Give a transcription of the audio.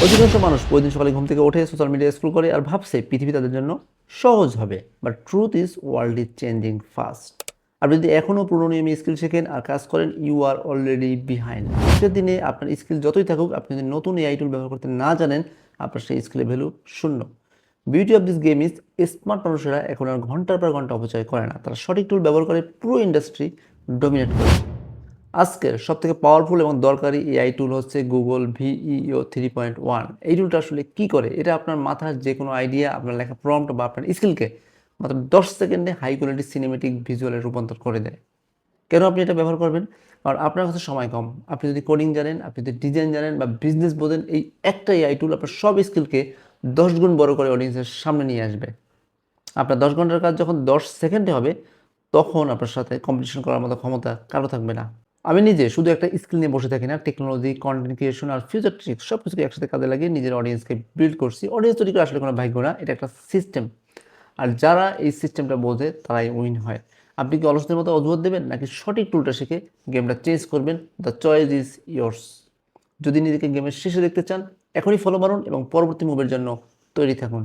অধিকাংশ মানুষ প্রতিদিন সকালে ঘুম থেকে উঠে সোশ্যাল মিডিয়া স্ক্রল করে আর ভাবছে পৃথিবী তাদের জন্য সহজ হবে, but truth is world is changing fast. আপনি যদি এখনও পুরনো নিয়মে স্কিল শেখেন আর কাজ করেন, ইউ আর অলরেডি বিহাইন্ড। আজকের দিনে আপনার স্কিল যতই থাকুক, আপনি যদি নতুন এআই টুল ব্যবহার করতে না জানেন, আপনার সেই স্কিলের ভ্যালু শূন্য। Beauty of this game is smart মানুষেরা এখন আর ঘন্টার পর ঘন্টা অপচয় করে না, তারা সঠিক টুল ব্যবহার করে পুরো ইন্ডাস্ট্রি ডমিনেট করে। আজকের সবথেকে পাওয়ারফুল এবং দরকারি এআই টুল হচ্ছে গুগল ভিইও 3.1। এই টুলটা আসলে কি করে? এটা আপনার মাথার যে কোনো আইডিয়া, আপনার লেখা প্রম্পট বা আপনার স্কিলকে মাত্র 10 সেকেন্ডে হাই কোয়ালিটি সিনেমেটিক ভিজুয়ালে রূপান্তর করে দেয়। কেন আপনি এটা ব্যবহার করবেন? কারণ আপনার কাছে সময় কম। আপনি যদি কোডিং জানেন, আপনি যদি ডিজাইন জানেন বা বিজনেস বোঝেন, এই একটা এআই টুল আপনার সব স্কিলকে 10 গুণ বড় করে অডিয়েন্সের সামনে নিয়ে আসবে। আপনার 10 ঘন্টার কাজ যখন 10 সেকেন্ডে হবে, তখন আপনার সাথে কম্পিটিশন করার মতো ক্ষমতা কারো থাকবে না। আমি নিজে শুধু একটা স্কিল নিয়ে বসে থাকি না। টেকনোলজি, কনটেন্ট ক্রিয়েশন আর ফিউচার ট্রিক্স সবকিছুকে একসাথে কাজে লাগিয়ে নিজের অডিয়েন্সকে বিল্ড করছি। অডিয়েন্স তৈরি করা আসলে কোনো ভাগ্য না, এটা একটা সিস্টেম। আর যারা এই সিস্টেমটা বোঝে তারাই উইন হয়। আপনি কি অলসদের মতো অজুহাত দেবেন, নাকি সঠিক টুলটা শিখে গেমটা চেঞ্জ করবেন? The choice is yours. যদি নিজেকে গেমের শেষে দেখতে চান, এখনই ফলো মারুন এবং পরবর্তী মুভের জন্য তৈরি থাকুন।